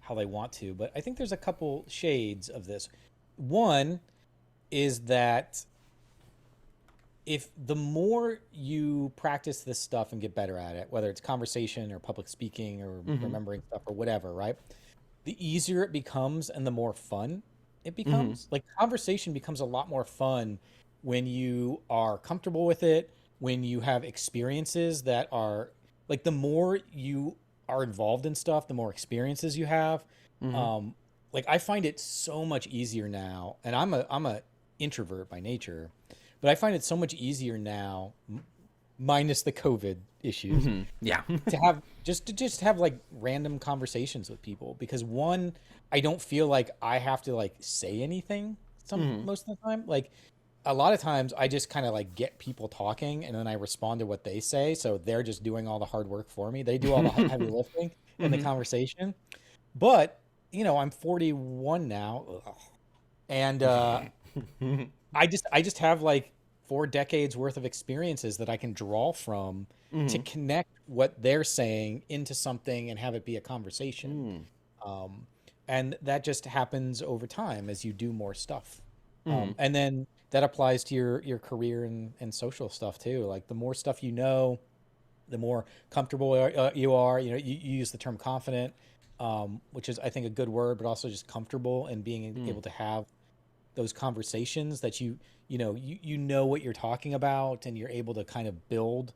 how they want to, but I think there's a couple shades of this. One is that if the more you practice this stuff and get better at it, whether it's conversation or public speaking or Mm-hmm. remembering stuff or whatever, right? The easier it becomes and the more fun it Mm-hmm. becomes. Like conversation becomes a lot more fun when you are comfortable with it, when you have experiences that are like the more you are involved in stuff, the more experiences you have. Mm-hmm. Um, like I find it so much easier now, and I'm a introvert by nature, but I find it so much easier now, minus the COVID issues, Mm-hmm. Yeah. to have just have like random conversations with people because one, I don't feel like I have to like say anything Mm-hmm. most of the time. Like a lot of times I just kind of like get people talking and then I respond to what they say, so they're just doing all the hard work for me. They do all the heavy lifting in the Mm-hmm. conversation. But, you know, I'm 41 now, ugh, and I just have like 4 decades worth of experiences that I can draw from to Mm-hmm. connect what they're saying into something and have it be a conversation. Um, and that just happens over time as you do more stuff. Mm-hmm. And then that applies to your career and social stuff too. Like the more stuff you know, the more comfortable you are. You know, you use the term confident, which is I think a good word, but also just comfortable and being Mm-hmm. able to have those conversations that you know what you're talking about and you're able to kind of build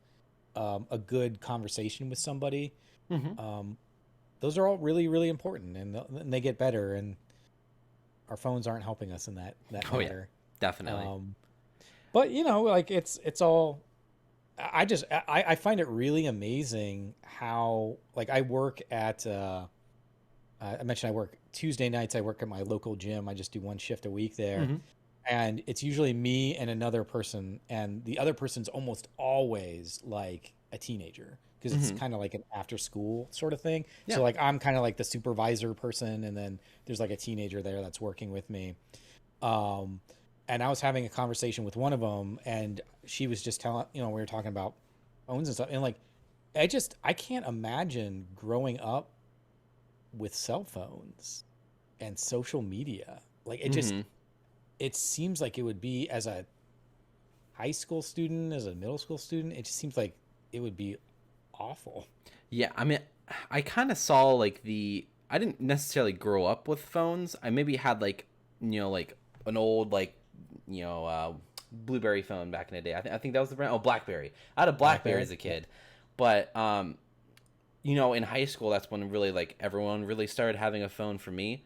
a good conversation with somebody. Mm-hmm. Um, those are all really really important, and they get better. And our phones aren't helping us in that Oh yeah. matter. Definitely. Um, but you know, like it's all. I find it really amazing how like I work at I mentioned I work Tuesday nights. I work at my local gym. I just do one shift a week there, Mm-hmm. and it's usually me and another person, and the other person's almost always like a teenager because it's Mm-hmm. kind of like an after school sort of thing. Yeah. So like I'm kind of like the supervisor person, and then there's like a teenager there that's working with me. Um, and I was having a conversation with one of them, and she was just telling, you know, we were talking about phones and stuff, and like I can't imagine growing up with cell phones and social media. Like Mm-hmm. it seems like it would be as a high school student, as a middle school student, it just seems like it would be awful. Yeah, I mean, I kind of saw like I didn't necessarily grow up with phones. I maybe had like, like an old like, BlueBerry phone back in the day. I think that was the brand. Oh, BlackBerry. I had a BlackBerry as BlackBerry. a Yep. kid, but in high school, that's when really like everyone really started having a phone for me,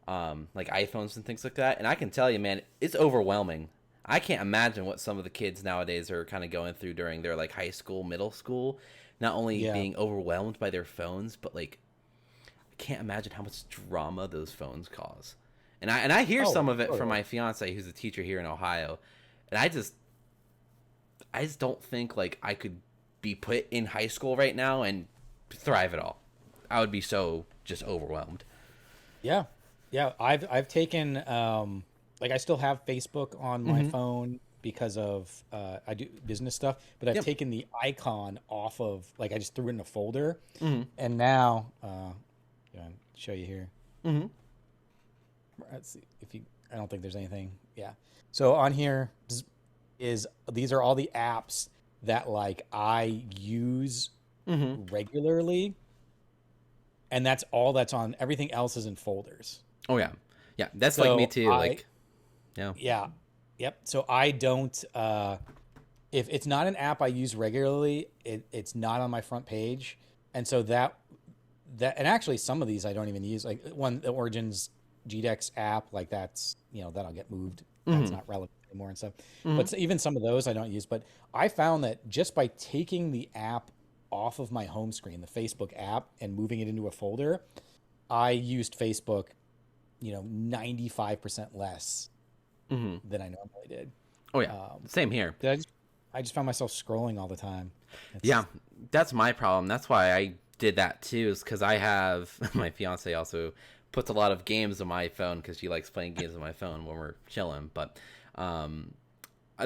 like iPhones and things like that. And I can tell you, man, it's overwhelming. I can't imagine what some of the kids nowadays are kind of going through during their like high school, middle school. Not only Yeah. being overwhelmed by their phones, but like I can't imagine how much drama those phones cause. And I hear Oh, some of it from totally. my fiance, who's a teacher here in Ohio, and I just don't think like I could be put in high school right now and thrive at all. I would be so just overwhelmed. Yeah. Yeah. I've taken like I still have Facebook on my Mm-hmm. phone because of I do business stuff, but I've Yep. taken the icon off of like I just threw it in a folder, Mm-hmm. and now yeah, I'll show you here. Mm-hmm. Let's see if you I don't think there's anything. Yeah. So on here is these are all the apps that like I use Mm-hmm. regularly, and that's all that's on. Everything else is in folders. Oh yeah. Yeah. That's like me So too. Like, yeah. yeah, yep. So I don't if it's not an app I use regularly, it's not on my front page, and so and actually some of these I don't even use. Like one the Origins GDEX app, like that's that'll get moved. That's Mm-hmm. not relevant anymore and stuff. Mm-hmm. But even some of those I don't use. But I found that just by taking the app off of my home screen, the Facebook app, and moving it into a folder, I used Facebook, 95% less Mm-hmm. than I normally did. Oh yeah. Um, Same here. I just found myself scrolling all the time. Yeah, It's that's my problem. That's why I did that too, is because I have my fiance also puts a lot of games on my phone because she likes playing games on my phone when we're chilling. But um,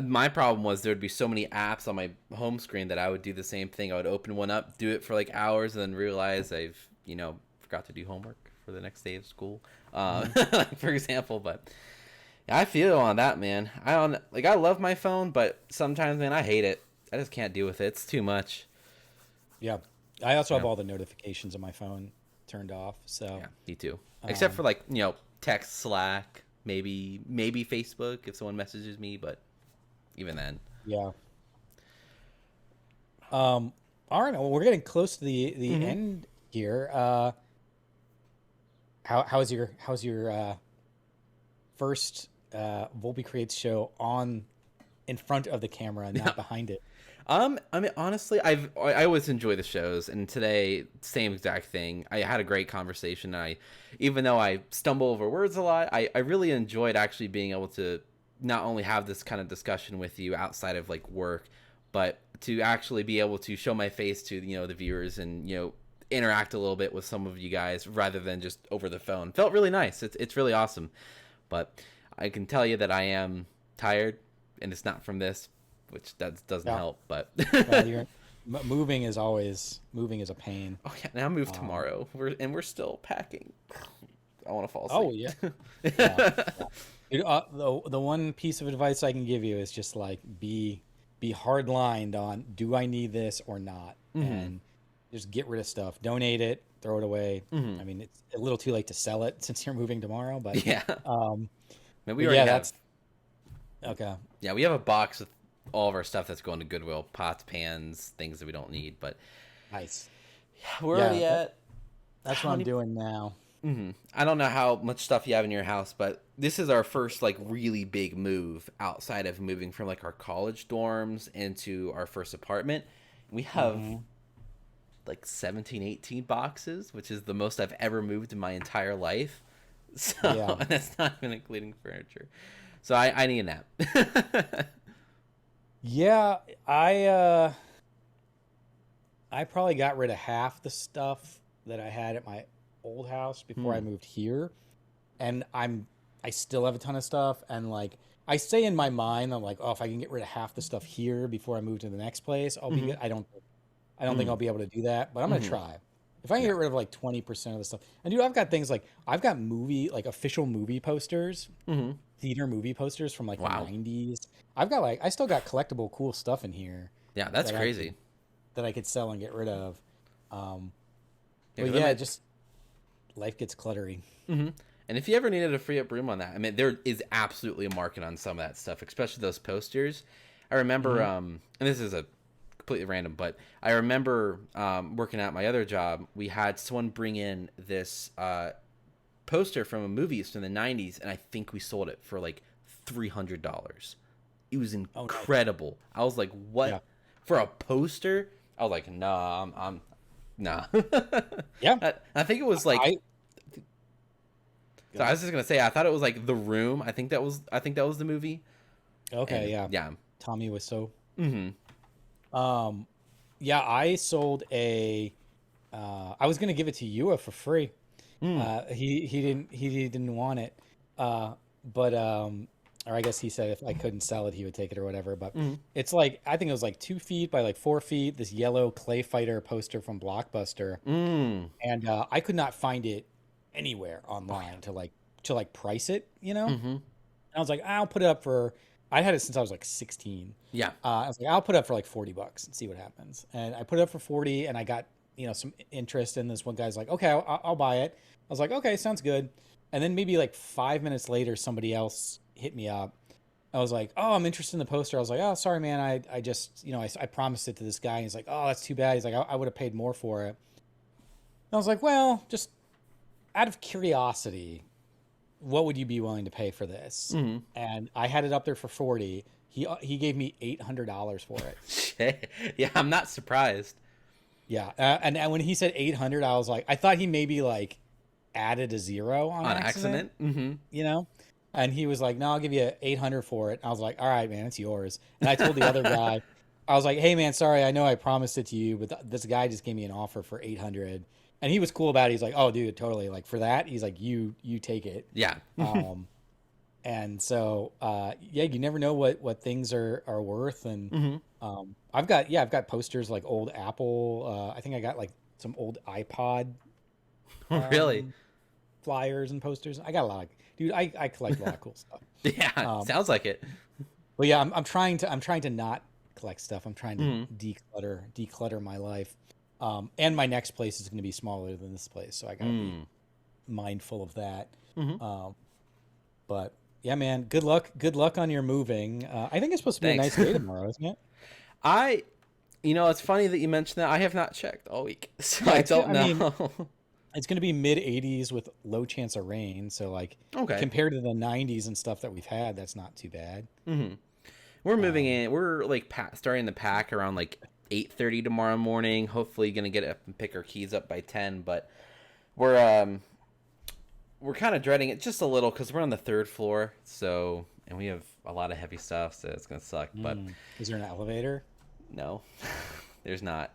my problem was there'd be so many apps on my home screen that I would do the same thing. I would open one up, do it for like hours, and then realize I've forgot to do homework for the next day of school, Mhm. for example. But yeah, I feel on that, man. I don't like. I love my phone, but sometimes, man, I hate it. I just can't deal with it. It's too much. Yeah. I also have Yeah, all the notifications on my phone turned off. So, yeah, me too. Except um, for like text, Slack, maybe Facebook if someone messages me, but even then. yeah. All right. Well, we're getting close to the Hmm. end here. How's your first Volpe Creates show on in front of the camera and not behind it? I mean, honestly, I always enjoy the shows, and today, same exact thing. I had a great conversation. And even though I stumble over words a lot, I really enjoyed actually being able to not only have this kind of discussion with you outside of like work, but to actually be able to show my face to the viewers and interact a little bit with some of you guys rather than just over the phone. Felt really nice. It's really awesome, but I can tell you that I am tired, and it's not from this, which that doesn't Yeah. help. But Well, moving is a pain. oh yeah, now move Um, tomorrow. We're still packing. I want to fall oh asleep. yeah, yeah, yeah. The one piece of advice I can give you is just like be hard lined on do I need this or not, Hmm. and just get rid of stuff, donate it, throw it away. Hmm. I mean, it's a little too late to sell it since you're moving tomorrow, Yeah, um, man, we but already yeah, have. that's okay. Yeah, we have a box with all of our stuff that's going to Goodwill, pots, pans, things that we don't need. But Nice. yeah, we're Yeah, already at that's what how I'm many. doing now. I don't know how much stuff you have in your house, but this is our first like really big move outside of moving from like our college dorms into our first apartment. We have Hmm. like 17, 18 boxes, which is the most I've ever moved in my entire life. So, Yeah. and that's not even including furniture. So I need a nap. Yeah, I probably got rid of half the stuff that I had at my old house before I Hmm. moved here, and I still have a ton of stuff, and like I say in my mind, I'm like, oh, if I can get rid of half the stuff here before I move to the next place, I'll be Hmm. good. I don't think Hmm. I'll be able to do that, but I'm gonna Hmm. try. If I can Yeah. get rid of like 20% of the stuff, and dude, I've got things like I've got like official movie posters, Hmm. theater movie posters from like the Wow. 90s. I've got like I still got collectible cool stuff in here Yeah, that's that I could crazy. that I could sell and get rid of. Um, Yeah, but 'cause I yeah, mean, just life gets cluttery. hmm and if you ever needed a free up room on that, I mean, there is absolutely a market on some of that stuff, especially those posters. I remember, Hmm. and this is a completely random, but I remember working at my other job. We had someone bring in this poster from a movie from the '90s, and I think we sold it for like $300. It was Oh, nice. incredible. I was like, Yeah, "What for a poster?" I was like, "Nah, I'm nah." yeah. I think it was like. I go So I ahead. was just gonna say, I thought it was like The Room. I think that was the movie. Okay, And yeah. yeah. Tommy was so. Mm-hmm. Um, yeah, I sold a I was gonna give it to Yua for free. Mm. He didn't want it. But or I guess he said if I couldn't sell it, he would take it or whatever. But Mm. it's like I think it was like 2 feet by like 4 feet. This yellow clay fighter poster from Blockbuster, Mm. and I could not find it anywhere online to like price it. Mm-hmm. And I was like, I'll put it up for. I had it since I was like 16. Yeah. I was like, I'll put it up for like $40 and see what happens. And I put it up for 40, and I got some interest in this one guy's like, okay, I'll buy it. I was like, okay, sounds good. And then maybe like 5 minutes later, somebody else hit me up. I was like, oh, I'm interested in the poster. I was like, oh, sorry, man. I just, I promised it to this guy. And he's like, oh, that's too bad. He's like, I would have paid more for it. And I was like, well, just out of curiosity, what would you be willing to pay for this? Mm-hmm. And I had it up there for 40. He gave me $800 for it. Yeah, I'm not surprised. Yeah. And when he said 800, I was like, I thought he maybe like added a zero on On accident, accident. Mm-hmm. you know? And he was like, no, I'll give you 800 for it. I was like, all right, man, it's yours. And I told the other guy, I was like, hey, man, sorry, I know I promised it to you, but this guy just gave me an offer for 800. And he was cool about it. He's like, oh, dude, totally. Like for that, he's like, you take it. Yeah. Um, and so, yeah, you never know what things are worth. And Mm-hmm. I've got posters like old Apple. I think I got like some old iPod Really? flyers and posters. I got a lot of, dude, I collect a lot of cool stuff. Yeah. Sounds like it. But yeah, I'm trying to not collect stuff. I'm trying to Mm-hmm. declutter my life. And my next place is going to be smaller than this place, so I got to be mindful of that. Mm-hmm. But yeah, man, good luck on your moving. I think it's supposed to be Thanks. a nice day tomorrow, isn't it? It's funny that you mentioned that. I have not checked all week, so Yeah, I don't I mean, know. it's going to be mid 80s with low chance of rain. So like Okay. compared to the 90s and stuff that we've had, that's not too bad. Mm-hmm. We're moving in. We're like starting to pack around like 8:30 tomorrow morning. Hopefully, gonna get up and pick our keys up by 10. But we're kind of dreading it just a little because we're on the third floor. So and we have a lot of heavy stuff, so it's gonna suck. But Is there an elevator? no, there's not.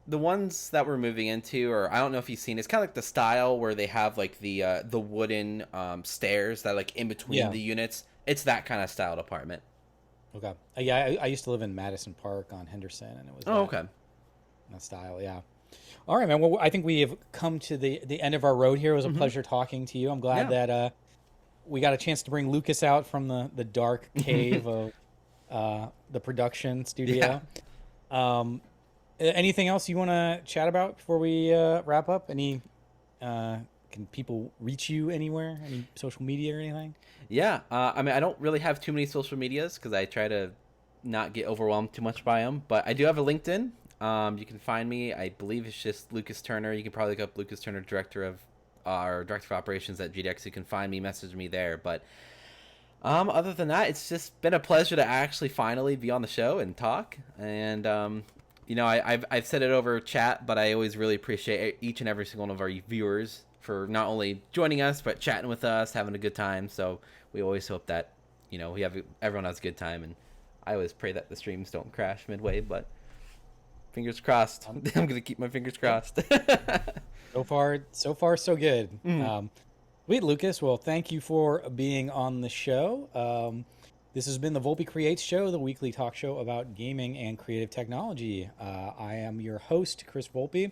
The ones that we're moving into, or I don't know if you've seen, it's kind of like the style where they have like the wooden stairs that like in between Yeah. the units. It's that kind of styled apartment. Okay. Yeah, I used to live in Madison Park on Henderson, and it was Okay. that style. Yeah. All right, man. Well, I think we have come to the end of our road here. It was a pleasure talking to you. I'm glad that we got a chance to bring Lucas out from the dark cave of the production studio. Anything else you want to chat about before we wrap up? Can people reach you anywhere? Any social media or anything? Yeah, I mean, I don't really have too many social medias because I try to not get overwhelmed too much by them. But I do have a LinkedIn. You can find me. I believe it's just Lucas Turner. You can probably look up Lucas Turner, director of operations at GDX. You can find me, message me there. But other than that, it's just been a pleasure to actually finally be on the show and talk. And I've said it over chat, but I always really appreciate each and every single one of our viewers for not only joining us but chatting with us, having a good time. So we always hope that everyone has a good time, and I always pray that the streams don't crash midway, but fingers crossed. I'm gonna keep my fingers crossed. So far, so good. Sweet, Lucas. Well, thank you for being on the show. This has been the Volpe Creates Show, the weekly talk show about gaming and creative technology. I am your host, Chris Volpe.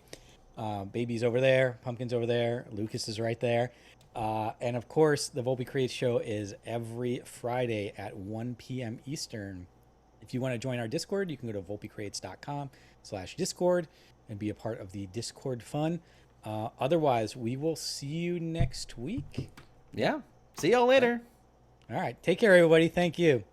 Baby's over there, Pumpkin's over there, Lucas is right there. And of course, the Volpe Creates Show is every Friday at 1 p.m. Eastern. If you want to join our Discord, you can go to volpecreates.com/Discord and be a part of the Discord fun. Otherwise, we will see you next week. Yeah. See y'all later. All right. Take care, everybody. Thank you.